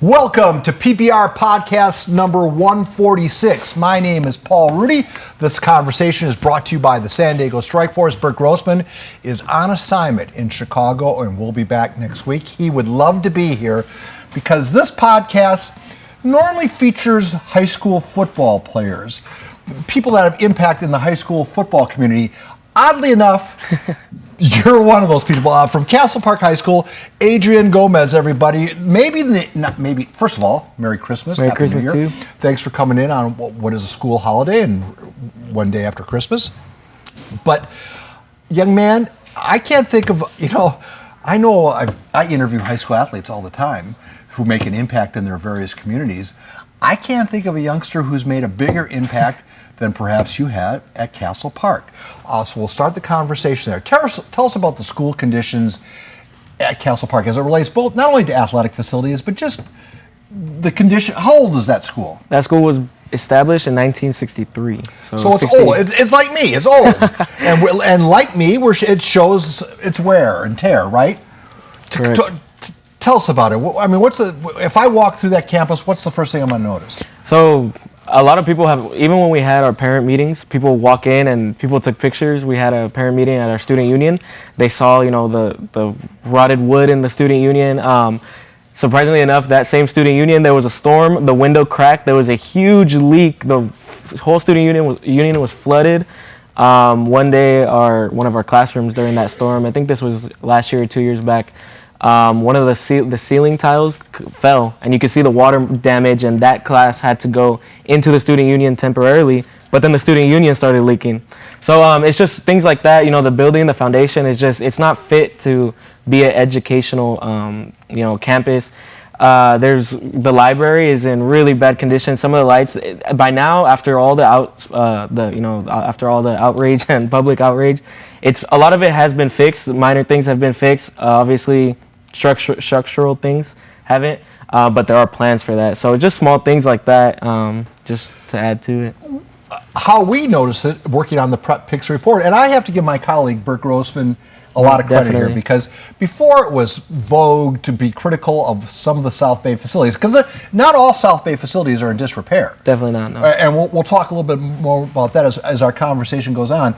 Welcome to PPR Podcast number 146. My name is Paul Rudy. This conversation is brought to you by the San Diego Strike Force. Bert Grossman is on assignment in Chicago and will be back next week. He would love to be here because this podcast normally features high school football players, people that have impact in the high school football community. Oddly enough, you're one of those people. From Castle Park High School, Adrian Gomez, everybody. First of all, Merry Christmas. Merry Happy Christmas New Year. too. Thanks for coming in on what is a school holiday and one day after Christmas. But, young man, I can't think of, I interview high school athletes all the time who make an impact in their various communities. I can't think of a youngster who's made a bigger impact than perhaps you had at Castle Park. So we'll start the conversation there. Tell us about the school conditions at Castle Park as it relates both not only to athletic facilities, but just the condition. How old is that school? That school was established in 1963. So it's old. It's like me. It's old. and like me, it shows its wear and tear, right? Correct. Tell us about it. I mean, if I walk through that campus, what's the first thing I'm going to notice? So a lot of people have, even when we had our parent meetings, people walk in and people took pictures. We had a parent meeting at our student union. They saw, the rotted wood in the student union. Surprisingly enough, that same student union, there was a storm. The window cracked. There was a huge leak. The whole student union was flooded. One day, one of our classrooms during that storm, I think this was last year or 2 years back, one of the ceiling tiles fell, and you could see the water damage, and that class had to go into the student union temporarily, but then the student union started leaking. So it's just things like that. The building, the foundation is it's not fit to be an educational, campus. There's the library is in really bad condition. Some of the lights, by now, after all the outrage and public outrage, a lot of it has been fixed. Minor things have been fixed. Obviously, structural things haven't, but there are plans for that. So just small things like that, just to add to it. How we noticed it working on the Prep Picks report, and I have to give my colleague Bert Grossman a lot of credit here, because before it was vogue to be critical of some of the South Bay facilities, because not all South Bay facilities are in disrepair. Definitely not, no. And we'll talk a little bit more about that as our conversation goes on.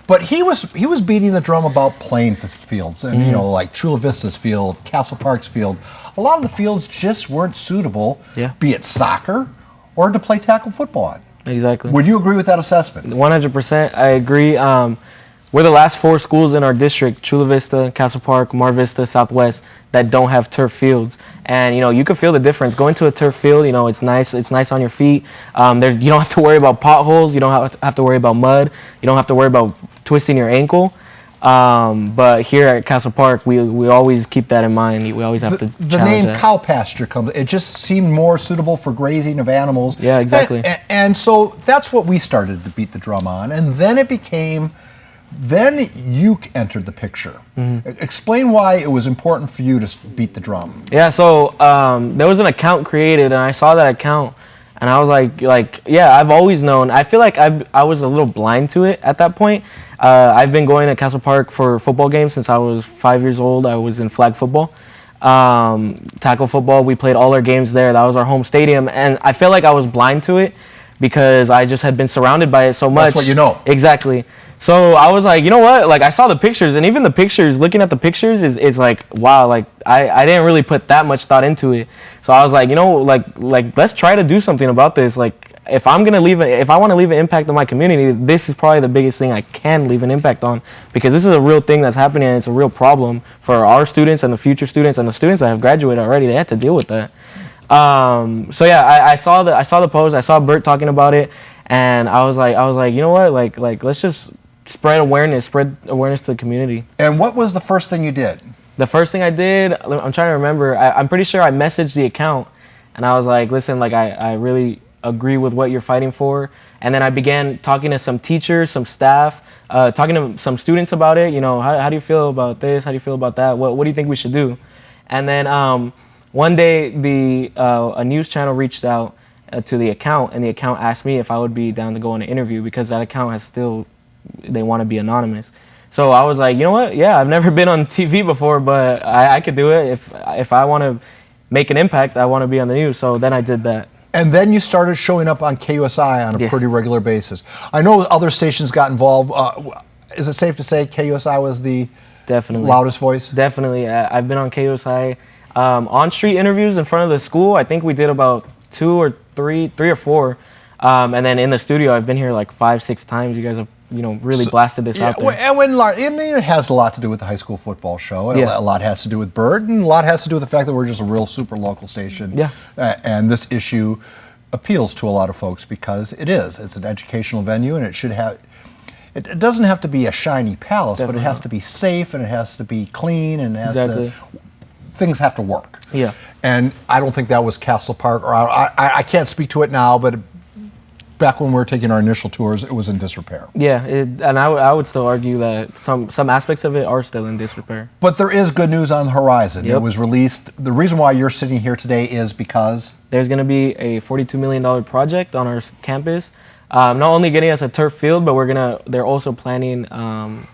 But he was beating the drum about playing fields, and like Chula Vista's field, Castle Park's field. A lot of the fields just weren't suitable, be it soccer or to play tackle football on. Exactly. Would you agree with that assessment? 100%. I agree. We're the last 4 schools in our district: Chula Vista, Castle Park, Mar Vista, Southwest, that don't have turf fields. And you can feel the difference. Going to a turf field, it's nice. It's nice on your feet. You don't have to worry about potholes. You don't have to worry about mud. You don't have to worry about twisting your ankle. But here at Castle Park, we always keep that in mind. We always have to the name that. Cow pasture comes. It just seemed more suitable for grazing of animals. Yeah, exactly. And so that's what we started to beat the drum on. And then it became. Then you entered the picture. Mm-hmm. Explain why it was important for you to beat the drum. Yeah, so there was an account created, and I saw that account, and I was like, yeah, I've always known. I feel like I was a little blind to it at that point. I've been going to Castle Park for football games since I was 5 years old. I was in flag football, tackle football. We played all our games there. That was our home stadium, and I feel like I was blind to it because I just had been surrounded by it so much. That's what you know. Exactly. So I was like, you know what? Like, I saw the pictures, and even the pictures, looking at the pictures is like, wow, like I didn't really put that much thought into it. So I was like, like let's try to do something about this. Like, if I want to leave an impact on my community, this is probably the biggest thing I can leave an impact on, because this is a real thing that's happening, and it's a real problem for our students and the future students and the students that have graduated already. They had to deal with that. So yeah, I saw the post. I saw Bert talking about it, and I was like, you know what? Like let's just spread awareness to the community. And what was the first thing you did? The first thing I did, I'm trying to remember. I'm pretty sure I messaged the account, and I was like, listen, like I really agree with what you're fighting for. And then I began talking to some teachers, some staff, talking to some students about it. How do you feel about this? How do you feel about that? What do you think we should do? And then one day a news channel reached out to the account, and the account asked me if I would be down to go on an interview, because that account they want to be anonymous. So I was like, you know what? Yeah, I've never been on TV before, but I could do it if I want to make an impact, I want to be on the news. So then I did that. And then you started showing up on KUSI on a pretty regular basis. I know other stations got involved. Is it safe to say KUSI was the loudest voice? Definitely. I've been on KUSI on-street interviews in front of the school. I think we did about three or four. And then in the studio, I've been here like 5-6 times. You guys have really blasted this out there. And it has a lot to do with the high school football show. A lot has to do with Bird, and a lot has to do with the fact that we're just a real super local station. Yeah. And this issue appeals to a lot of folks because it's an educational venue, and it should have. It doesn't have to be a shiny palace, but it has to be safe, and it has to be clean, and it has to. Things have to work. Yeah. And I don't think that was Castle Park, or I can't speak to it now, but back when we were taking our initial tours, it was in disrepair. Yeah, and I would still argue that some aspects of it are still in disrepair. But there is good news on the horizon. It was released. The reason why you're sitting here today is because there's going to be a $42 million project on our campus. Not only getting us a turf field, but they're also planning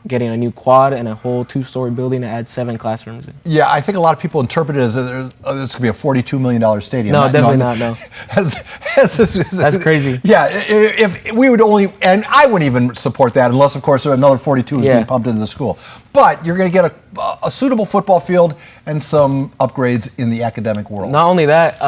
getting a new quad and a whole 2-story building to add 7 classrooms in. Yeah, I think a lot of people interpret it as it's going to be a $42 million stadium. No, definitely not, no. That's crazy. Yeah, if we would only, and I wouldn't even support that unless, of course, another 42 is being pumped into the school. But you're going to get a suitable football field and some upgrades in the academic world. Not only that,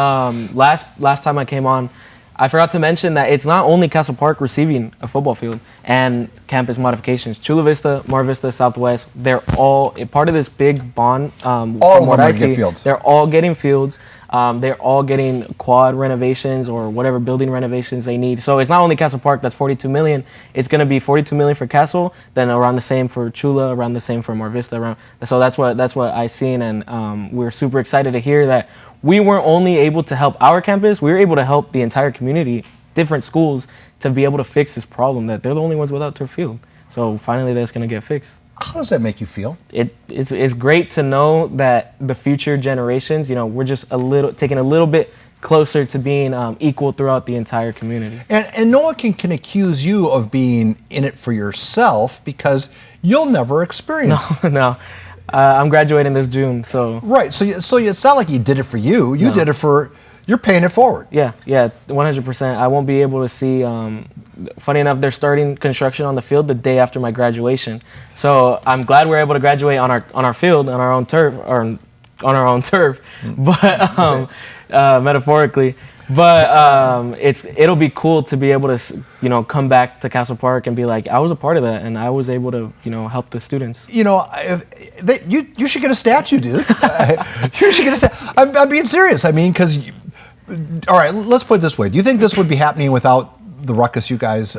last time I came on, I forgot to mention that it's not only Castle Park receiving a football field and campus modifications. Chula Vista, Mar Vista, Southwest, they're all part of this big bond. From what I see, they're all getting fields. They're all getting quad renovations or whatever building renovations they need. So it's not only Castle Park that's $42 million. It's going to be $42 million for Castle, then around the same for Chula, around the same for Mar Vista. So that's what I seen, and we're super excited to hear that we weren't only able to help our campus, we were able to help the entire community, different schools, to be able to fix this problem that they're the only ones without turf field. So finally that's going to get fixed. How does that make you feel? It's great to know that the future generations, we're just taking a little bit closer to being equal throughout the entire community. And no one can accuse you of being in it for yourself because you'll never experience it. No. I'm graduating this June, so. Right, so it's not like you did it for you. You did it for, you're paying it forward. Yeah, 100%. I won't be able to see, funny enough, they're starting construction on the field the day after my graduation. So I'm glad we're able to graduate on our field, on our own turf, but metaphorically. But it'll be cool to be able to come back to Castle Park and be like, I was a part of that, and I was able to help the students. You should get a statue, dude. You should get a statue. I'm being serious. I mean, because all right, let's put it this way. Do you think this would be happening without the ruckus you guys?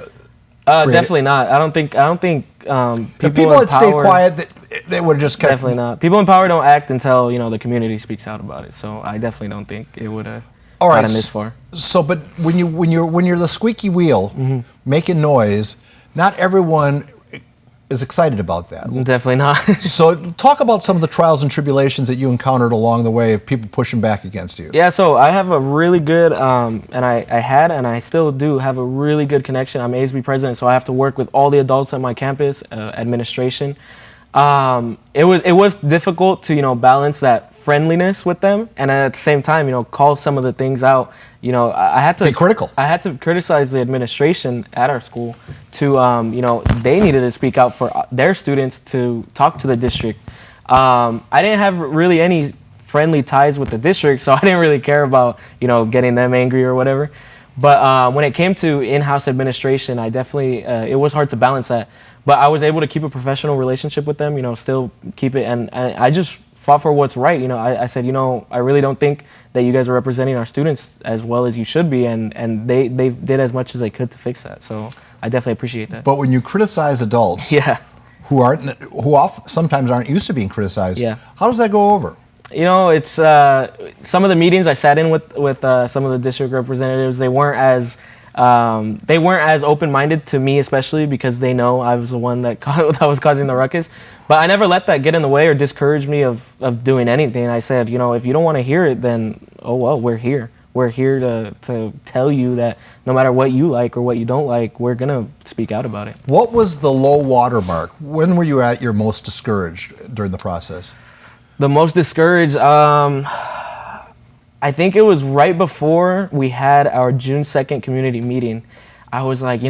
Definitely not. I don't think people had stayed quiet. They would just definitely not. People in power don't act until the community speaks out about it. So I definitely don't think it would have. All right. Gotten this far. So, but when you're the squeaky wheel making noise, not everyone is excited about that. Definitely not. So, talk about some of the trials and tribulations that you encountered along the way of people pushing back against you. Yeah. So I have a really good, and I still do have a really good connection. I'm ASB President, so I have to work with all the adults at my campus, administration. It was difficult to balance that friendliness with them, and at the same time call some of the things out. I had to be critical. I had to criticize the administration at our school to they needed to speak out for their students to talk to the district. I didn't have really any friendly ties with the district, so I didn't really care about getting them angry or whatever. But when it came to in-house administration, I definitely it was hard to balance that. But I was able to keep a professional relationship with them, still keep it, and I just fought for what's right. I said, I really don't think that you guys are representing our students as well as you should be, and they did as much as they could to fix that. So I definitely appreciate that. But when you criticize adults, who sometimes aren't used to being criticized, how does that go over? It's some of the meetings I sat in with some of the district representatives. They weren't as open-minded to me, especially because they know I was the one that was causing the ruckus. But I never let that get in the way or discourage me of doing anything. I said, if you don't want to hear it, then oh well, we're here. We're here to tell you that no matter what you like or what you don't like, we're gonna speak out about it. What was the low water mark? When were you at your most discouraged during the process? The most discouraged, I think it was right before we had our June 2nd community meeting. I was like,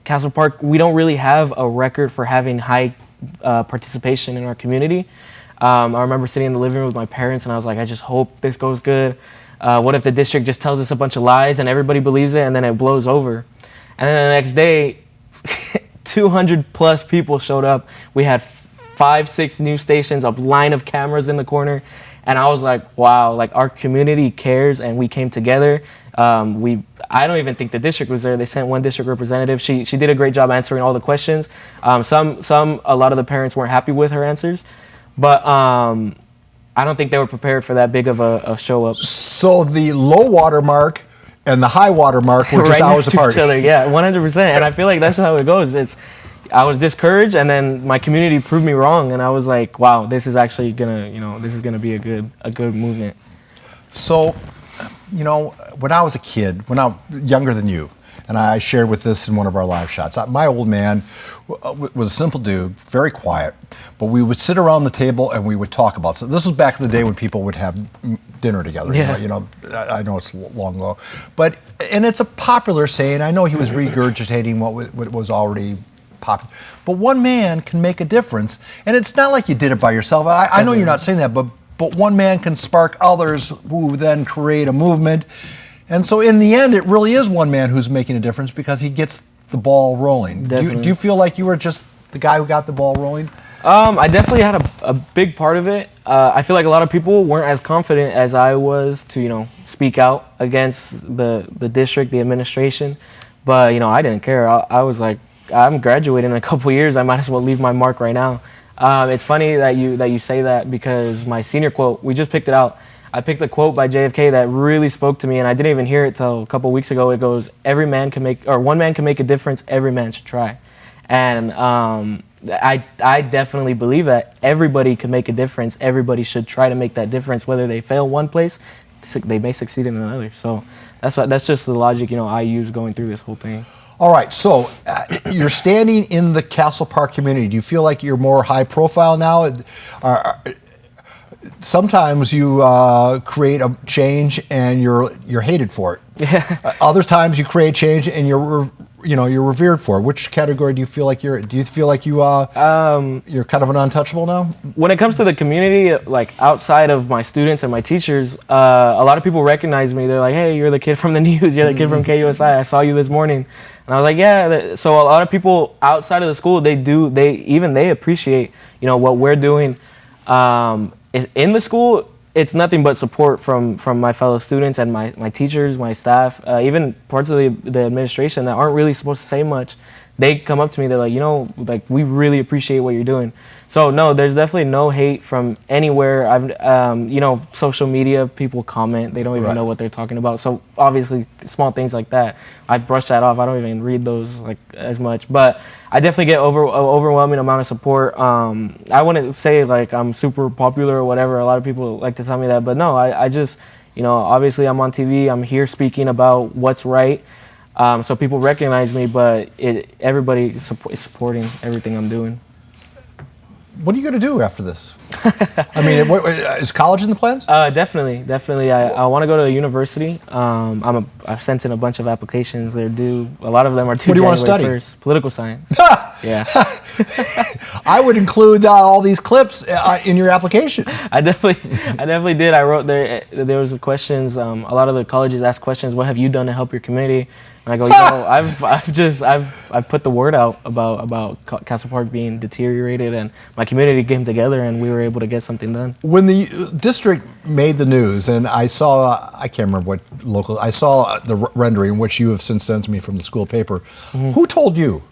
Castle Park, we don't really have a record for having high participation in our community. I remember sitting in the living room with my parents, and I was like, I just hope this goes good. What if the district just tells us a bunch of lies and everybody believes it and then it blows over? And then the next day, 200 plus people showed up. We had 5-6 news stations, a line of cameras in the corner. And I was like, wow, like our community cares, and we came together. I don't even think the district was there. They sent one district representative. She did a great job answering all the questions. A lot of the parents weren't happy with her answers, but I don't think they were prepared for that big of a show up. So the low water mark and the high water mark were just right hours next to apart. each other. Yeah, 100%. And I feel like that's how it goes. I was discouraged, and then my community proved me wrong, and I was like, wow, this is actually gonna be a good movement. So, when I was a kid, when I was younger than you, and I shared with this in one of our live shots, my old man was a simple dude, very quiet, but we would sit around the table and we would talk about. So this was back in the day when people would have dinner together. Yeah. I know it's long ago, and it's a popular saying. I know he was regurgitating what was already popular, but one man can make a difference, and it's not like you did it by yourself. I know you're not saying that, but one man can spark others who then create a movement. And so in the end, it really is one man who's making a difference because he gets the ball rolling. Do you feel like you were just the guy who got the ball rolling? I definitely had a big part of it. I feel like a lot of people weren't as confident as I was to, speak out against the district, the administration. But, I didn't care. I was like, I'm graduating in a couple years. I might as well leave my mark right now. It's funny that you say that because my senior quote, we just picked it out. I picked a quote by JFK that really spoke to me, and I didn't even hear it till a couple weeks ago. It goes, one man can make a difference, every man should try. And I definitely believe that everybody can make a difference. Everybody should try to make that difference. Whether they fail one place, they may succeed in another. So that's just the logic I use going through this whole thing. All right, so you're standing in the Castle Park community. Do you feel like you're more high profile now? Sometimes you create a change and you're hated for it. Yeah. Other times you create change and you're revered for it. Which category do you feel like you're? Do you feel like you're kind of an untouchable now? When it comes to the community, like outside of my students and my teachers, a lot of people recognize me. They're like, "Hey, you're the kid from the news. You're the kid from KUSI. I saw you this morning." And I was like, "Yeah." So a lot of people outside of the school, they appreciate what we're doing. In the school, it's nothing but support from my fellow students and my teachers, my staff, even parts of the administration that aren't really supposed to say much. They come up to me, they're like, we really appreciate what you're doing. So no, there's definitely no hate from anywhere. Social media, people comment, they don't even know what they're talking about. So obviously small things like that, I brush that off. I don't even read those as much, but I definitely get overwhelming amount of support. I wouldn't say I'm super popular or whatever. A lot of people like to tell me that, but no, I just, obviously I'm on TV, I'm here speaking about what's right. So people recognize me, but everybody is supporting everything I'm doing. What are you going to do after this? I mean, is college in the plans? Definitely. I want to go to a university. I've sent in a bunch of applications. They're due. A lot of them are due January 1st. What do you want to study? Political science. Yeah. I would include all these clips in your application. I definitely did. I wrote there was questions. A lot of the colleges ask questions. What have you done to help your community? And I go, I've put the word out about Castle Park being deteriorated, and my community came together, and we were able to get something done. When the district made the news, and I can't remember what local, I saw the rendering, which you have since sent to me from the school paper. Mm-hmm. Who told you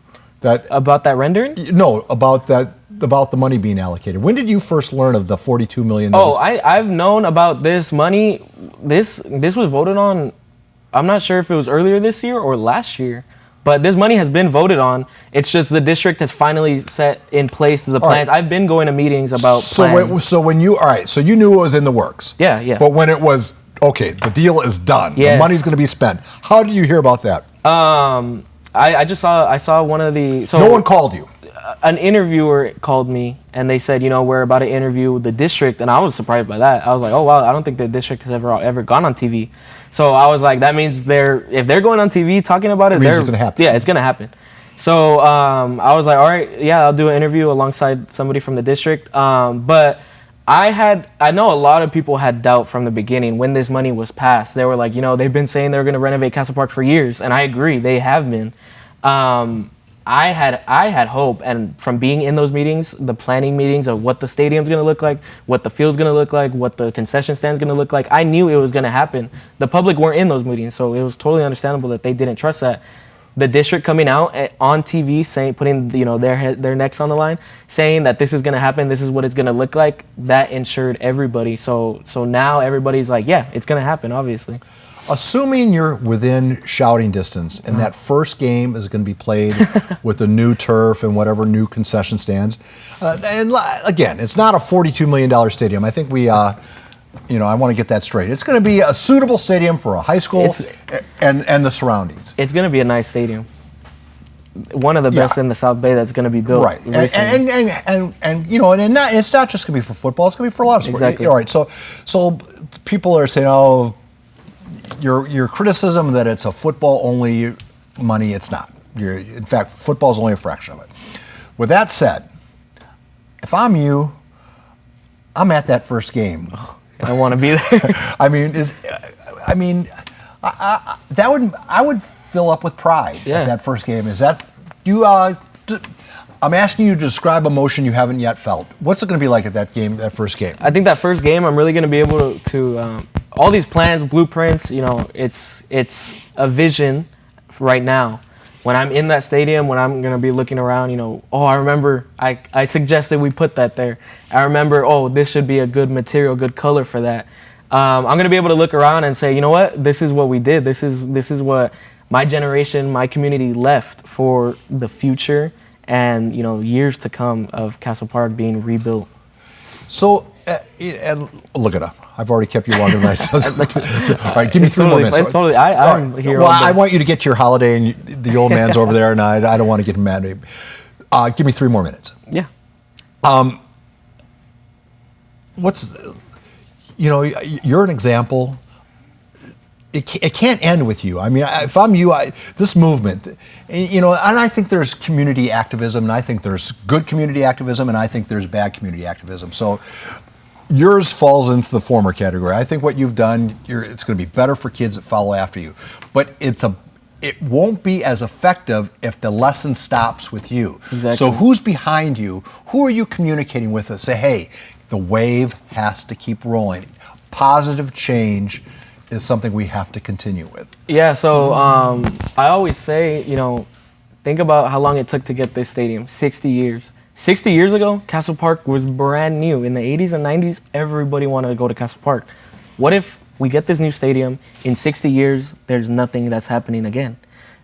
that about that rendering? No, about the money being allocated. When did you first learn of the $42 million? I've known about this money. This was voted on. I'm not sure if it was earlier this year or last year, but this money has been voted on. It's just the district has finally set in place the plans. Right. I've been going to meetings about plans. So you knew it was in the works. Yeah. But when it was, okay, the deal is done. Yes. The money's going to be spent. How did you hear about that? I saw one of the... So no one called you? an interviewer called me and they said, we're about to interview the district, and I was surprised by that. I was like, oh wow, I don't think the district has ever gone on TV. So I was like, that means if they're going on TV talking about it, it's gonna happen. Yeah, it's gonna happen. So I was like, all right, yeah, I'll do an interview alongside somebody from the district. But I know a lot of people had doubt from the beginning when this money was passed. They were like, they've been saying they're going to renovate Castle Park for years, and I agree, they have been. I had hope, and from being in those meetings, the planning meetings of what the stadium's going to look like, what the field's going to look like, what the concession stand's going to look like, I knew it was going to happen. The public weren't in those meetings, so it was totally understandable that they didn't trust that. The district coming out on TV saying, putting their necks on the line, saying that this is going to happen, this is what it's going to look like, that ensured everybody. So now everybody's like, yeah, it's going to happen, obviously. Assuming you're within shouting distance and that first game is going to be played with the new turf and whatever new concession stands, and again, it's not a $42 million stadium. I think I want to get that straight. It's going to be a suitable stadium for a high school and the surroundings. It's going to be a nice stadium. One of the best in the South Bay that's going to be built. Right. And it's not just going to be for football. It's going to be for a lot of sports. Exactly. All right. So people are saying, oh, your criticism that it's a football only money, it's not. In fact, football is only a fraction of it. With that said, if I'm you, I'm at that first game. I want to be there. I would fill up with pride at that first game. Is that you? I'm asking you to describe emotion you haven't yet felt. What's it going to be like at that game, that first game? I think that first game, I'm really going to be able to all these plans, blueprints. It's a vision right now. When I'm in that stadium, when I'm going to be looking around, I remember I suggested we put that there. I remember, this should be a good material, good color for that. I'm going to be able to look around and say, you know what, this is what we did. This is what my generation, my community left for the future and, years to come of Castle Park being rebuilt. So, look it up. I've already kept you longer than I said. All right, give me 3 more minutes. I'm here. Well, I want you to get to your holiday, and the old man's over there, and I don't want to get mad at you. Give me 3 more minutes. Yeah. You're an example. It can't end with you. I mean, if I'm you, this movement, and I think there's community activism, and I think there's good community activism, and I think there's bad community activism. So yours falls into the former category. I think what you've done, it's going to be better for kids that follow after you. But it won't be as effective if the lesson stops with you. Exactly. So who's behind you? Who are you communicating with to say, hey, the wave has to keep rolling. Positive change is something we have to continue with. Yeah, so I always say, think about how long it took to get this stadium, 60 years. 60 years ago, Castle Park was brand new. In the 80s and 90s, everybody wanted to go to Castle Park. What if we get this new stadium, in 60 years, there's nothing that's happening again?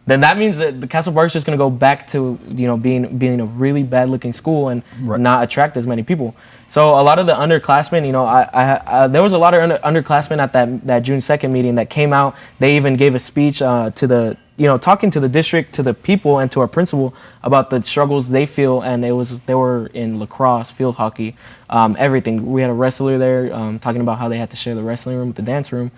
Then that means that the Castle Park is just going to go back to being a really bad looking school and not attract as many people. So a lot of the underclassmen, there was a lot of underclassmen at that June 2nd meeting that came out. They even gave a speech to the talking to the district, to the people, and to our principal about the struggles they feel. And they were in lacrosse, field hockey, everything. We had a wrestler there talking about how they had to share the wrestling room with the dance room.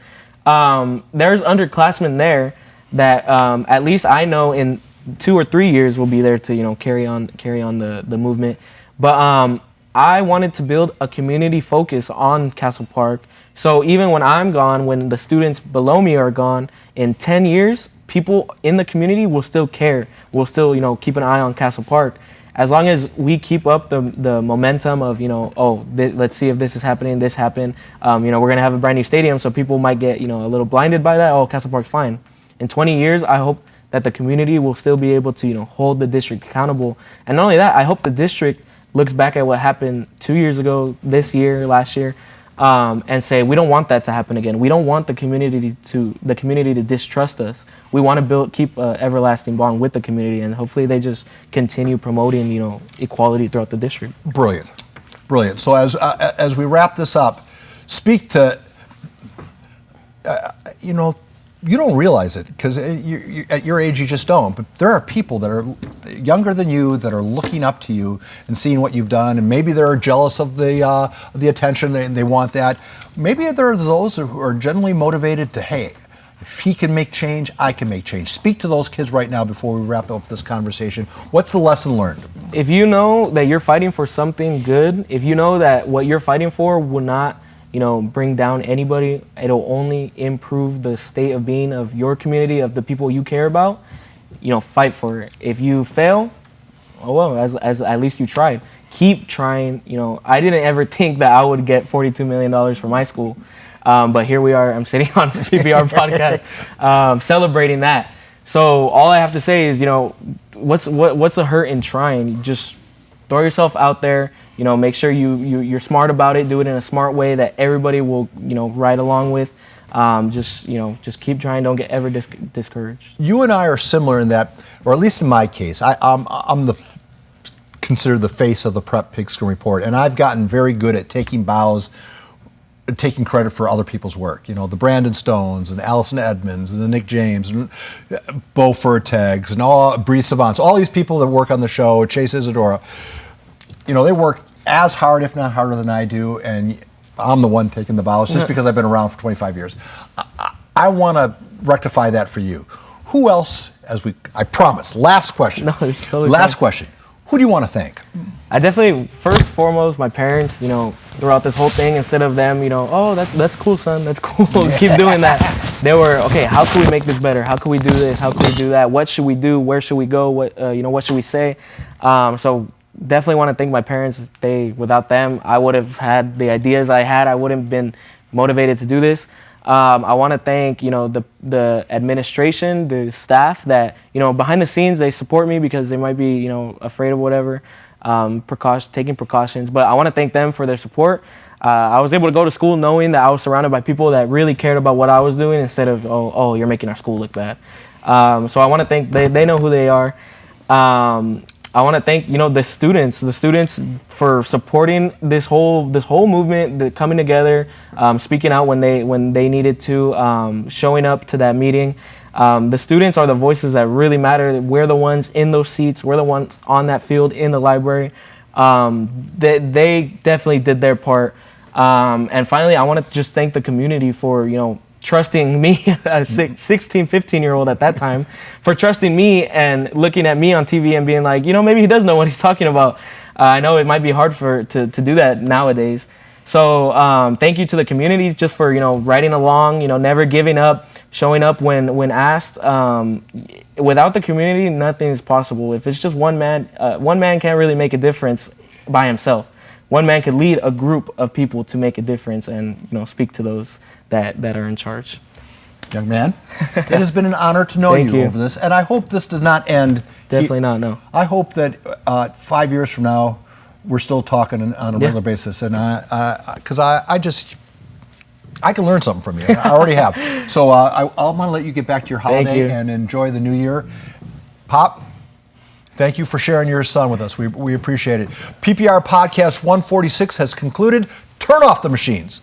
There's underclassmen there that at least I know in 2 or 3 years will be there to carry on the movement. But I wanted to build a community focus on Castle Park. So even when I'm gone, when the students below me are gone, in 10 years, people in the community will still care. Will still keep an eye on Castle Park. As long as we keep up the momentum of let's see if this is happening, this happened. We're gonna have a brand new stadium, so people might get a little blinded by that. Oh, Castle Park's fine. In 20 years, I hope that the community will still be able to hold the district accountable. And not only that, I hope the district looks back at what happened 2 years ago, this year, last year, and say we don't want that to happen again. We don't want the community to distrust us. We want to keep an everlasting bond with the community, and hopefully they just continue promoting equality throughout the district. Brilliant. So as we wrap this up, speak to you don't realize it because at your age you just don't. But there are people that are younger than you that are looking up to you and seeing what you've done, and maybe they're jealous of the attention and they want that. Maybe there are those who are generally motivated to, hey, if he can make change, I can make change. Speak to those kids right now before we wrap up this conversation. What's the lesson learned? If you know that you're fighting for something good, if you know that what you're fighting for will not, bring down anybody, it'll only improve the state of being of your community, of the people you care about, fight for it. If you fail, oh well, as at least you tried. Keep trying. I didn't ever think that I would get $42 million from my school. But here we are, I'm sitting on the PPR podcast, celebrating that. So all I have to say is, what's the hurt in trying? Just throw yourself out there, make sure you're smart about it, do it in a smart way that everybody will, ride along with. Just keep trying, don't get ever discouraged. You and I are similar in that, or at least in my case, I'm considered the face of the Prep Pigskin Report, and I've gotten very good at taking bows, taking credit for other people's work. The Brandon Stones and Allison Edmonds and the Nick James and Bo Furtags and all Bree Savants, all these people that work on the show, Chase Isadora, they work as hard, if not harder than I do, and I'm the one taking the bows just because I've been around for 25 years. I want to rectify that for you. Who else, I promise, last question. No, it's totally last question. Who do you want to thank? I definitely, first and foremost, my parents, throughout this whole thing, instead of them, oh, that's cool, son, that's cool, keep doing that. They were, okay, how can we make this better? How can we do this? How can we do that? What should we do? Where should we go? What should we say? So definitely want to thank my parents. Without them, I would have had the ideas I had. I wouldn't have been motivated to do this. I want to thank, the administration, the staff that, behind the scenes, they support me because they might be, afraid of whatever, taking precautions. But I want to thank them for their support. I was able to go to school knowing that I was surrounded by people that really cared about what I was doing instead of, oh, you're making our school look bad. So I want to thank, they know who they are. I want to thank, the students for supporting this whole movement, the coming together, speaking out when they needed to, showing up to that meeting. The students are the voices that really matter. We're the ones in those seats. We're the ones on that field in the library. They definitely did their part. And finally, I want to just thank the community for, trusting me, a 16, 15-year-old at that time, for trusting me and looking at me on TV and being like, maybe he does know what he's talking about. I know it might be hard to do that nowadays. So thank you to the community just for, riding along, never giving up, showing up when asked. Without the community, nothing is possible. If it's just one man can't really make a difference by himself. One man could lead a group of people to make a difference and, speak to those that are in charge. Young man, it has been an honor to know you over this, and I hope this does not end. Definitely not, no. I hope that 5 years from now, we're still talking on a regular basis, and because I can learn something from you. I already have. So I'm going to let you get back to your holiday and enjoy the new year. Pop, thank you for sharing your son with us. We appreciate it. PPR Podcast 146 has concluded. Turn off the machines.